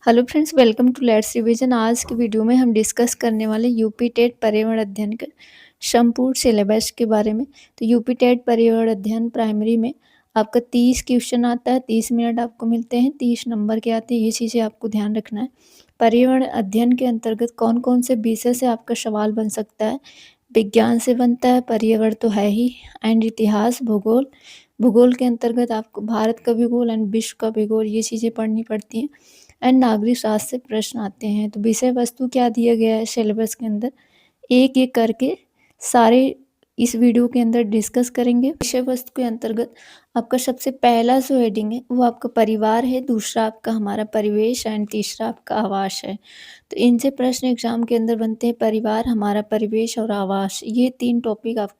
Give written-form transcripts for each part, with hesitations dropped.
Hello friends, welcome to let's revision. आज की video में हम डिस्कस करने वाले यूपी टेट पर्यावरण अध्ययन के संपूर्ण सिलेबस के बारे में। तो यूपी टेट पर्यावरण अध्ययन प्राइमरी में आपका 30 क्वेश्चन आता है, 30 मिनट आपको मिलते हैं, 30 नंबर के आते हैं। ये चीज़ें आपको ध्यान रखना है। पर्यावरण अध्ययन के अंतर्गत कौन कौन से विषय से आपका सवाल बन सकता है। विज्ञान से बनता है, पर्यावरण तो है ही, एंड इतिहास, भूगोल। भूगोल के अंतर्गत आपको भारत का भूगोल एंड विश्व का भूगोल ये चीज़ें पढ़नी पड़ती हैं। एंड नागरिक शास्त्र से प्रश्न आते हैं। तो विषय वस्तु क्या दिया गया है सिलेबस के अंदर, एक एक करके सारे इस वीडियो के अंदर डिस्कस करेंगे। विषय वस्तु के अंतर्गत आपका सबसे पहला जो हेडिंग है वो आपका परिवार है, दूसरा आपका हमारा परिवेश एंड तीसरा आपका आवास है। तो इनसे प्रश्न एग्जाम के अंदर बनते हैं, परिवार, हमारा परिवेश और आवास। ये 3 टॉपिक आप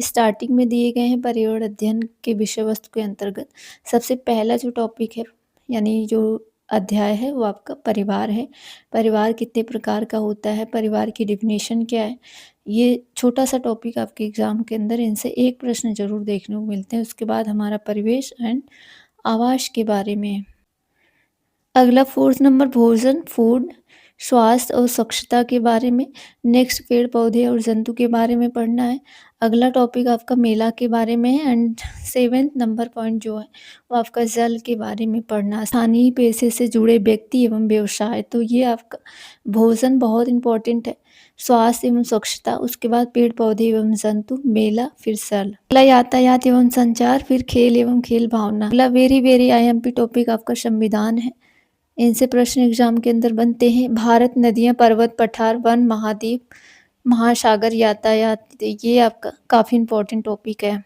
स्टार्टिंग में दिए गए हैं पर्यावरण अध्ययन के विषय वस्तु के अंतर्गत। सबसे पहला जो टॉपिक है यानी जो अध्याय है वो आपका परिवार है। परिवार कितने प्रकार का होता है, परिवार की डेफिनेशन क्या है, ये छोटा सा टॉपिक आपके एग्जाम के अंदर इनसे एक प्रश्न जरूर देखने को मिलते हैं। उसके बाद हमारा परिवेश एंड आवास के बारे में है। अगला 4th नंबर भोजन, फूड, स्वास्थ्य और स्वच्छता के बारे में। नेक्स्ट पेड़ पौधे और जंतु के बारे में पढ़ना है। अगला टॉपिक आपका मेला के बारे में है। एंड 7th नंबर पॉइंट जो है वो आपका जल के बारे में पढ़ना है। स्थानीय पेशे से जुड़े व्यक्ति एवं व्यवसाय, तो ये आपका भोजन बहुत इंपॉर्टेंट है, स्वास्थ्य एवं स्वच्छता, उसके बाद पेड़ पौधे एवं जंतु, मेला, फिर जल। अगला यातायात एवं संचार, फिर खेल एवं खेल भावना। अगला वेरी वेरी IMP टॉपिक आपका संविधान है। इनसे प्रश्न एग्जाम के अंदर बनते हैं। भारत, नदियां, पर्वत, पठार, वन, महाद्वीप, महासागर, यातायात, ये आपका काफ़ी इंपॉर्टेंट टॉपिक है।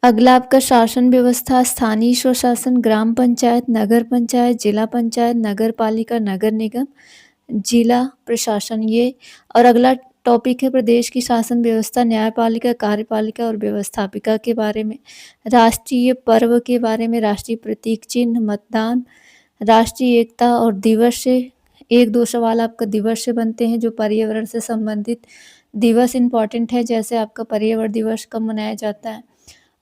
अगला आपका शासन व्यवस्था, स्थानीय स्वशासन, ग्राम पंचायत, नगर पंचायत, जिला पंचायत, नगर पालिका, नगर निगम, जिला प्रशासन, ये। और अगला टॉपिक है प्रदेश की शासन व्यवस्था, न्यायपालिका, कार्यपालिका और व्यवस्थापिका के बारे में। राष्ट्रीय पर्व के बारे में, राष्ट्रीय प्रतीक चिन्ह, मतदान, राष्ट्रीय एकता और दिवस से एक दो सवाल आपका दिवस से बनते हैं। जो पर्यावरण से संबंधित दिवस इंपॉर्टेंट है, जैसे आपका पर्यावरण दिवस कब मनाया जाता है,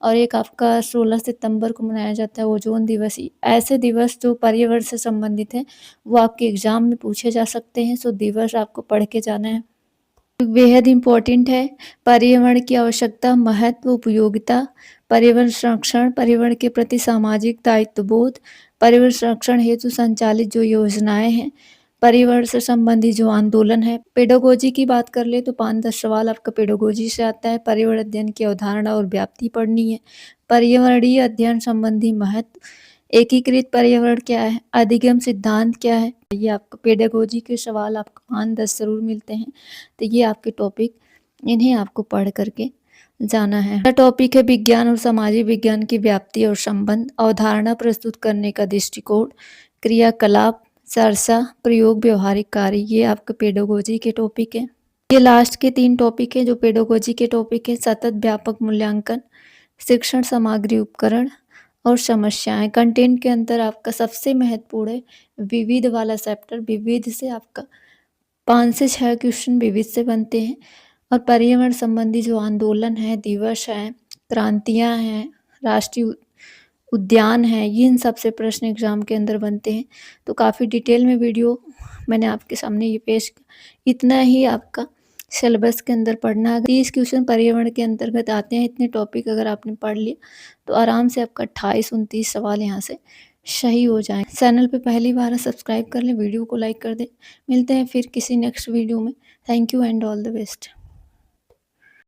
और एक आपका 16 सितंबर को मनाया जाता है ओजोन दिवस। ऐसे दिवस जो पर्यावरण से संबंधित हैं वो आपके एग्जाम में पूछे जा सकते हैं। सो दिवस आपको पढ़ के जाना है, बेहद इम्पोर्टेंट है। पर्यावरण की आवश्यकता, महत्व, उपयोगिता, पर्यावरण संरक्षण, पर्यावरण के प्रति सामाजिक दायित्वबोध, पर्यावरण संरक्षण हेतु संचालित जो योजनाएं हैं, पर्यावरण से संबंधित जो आंदोलन है। पेडागोजी की बात कर ले तो 5-10 सवाल आपका पेडागोजी से आता है। पर्यावरण अध्ययन की अवधारणा और व्याप्ति पढ़नी है। पर्यावरणीय अध्ययन संबंधी महत्व, एकीकृत पर्यावरण क्या है, अधिगम सिद्धांत क्या है, ये आपको पेडागोजी के सवाल आपको 5-10 जरूर मिलते हैं। तो ये आपके टॉपिक, इन्हें आपको पढ़ करके जाना है। अगला टॉपिक है विज्ञान और सामाजिक विज्ञान की व्याप्ति और संबंध, अवधारणा प्रस्तुत करने का दृष्टिकोण, क्रियाकलाप, चर्चा, प्रयोग, व्यवहारिक कार्य, ये आपके पेडागोजी के टॉपिक है। ये लास्ट के 3 टॉपिक है जो पेडागोजी के टॉपिक है। सतत व्यापक मूल्यांकन, शिक्षण सामग्री उपकरण और समस्याएं। कंटेंट के अंदर आपका सबसे महत्वपूर्ण है विविध वाला चैप्टर। विविध से आपका 5 से 6 क्वेश्चन विविध से बनते हैं। और पर्यावरण संबंधी जो आंदोलन है, दिवस है, क्रांतियां हैं, राष्ट्रीय उद्यान है, ये इन सबसे प्रश्न एग्जाम के अंदर बनते हैं। तो काफ़ी डिटेल में वीडियो मैंने आपके सामने ये पेश, इतना ही आपका सिलेबस के अंदर पढ़ना है। 30 क्वेश्चन पर्यावरण के अंतर्गत आते हैं। इतने टॉपिक अगर आपने पढ़ लिए तो आराम से आपका 28-29 सवाल यहाँ से सही हो जाए। चैनल पे पहली बार है, सब्सक्राइब कर लें, वीडियो को लाइक कर दें। मिलते हैं फिर किसी नेक्स्ट वीडियो में। Thank you and all the best.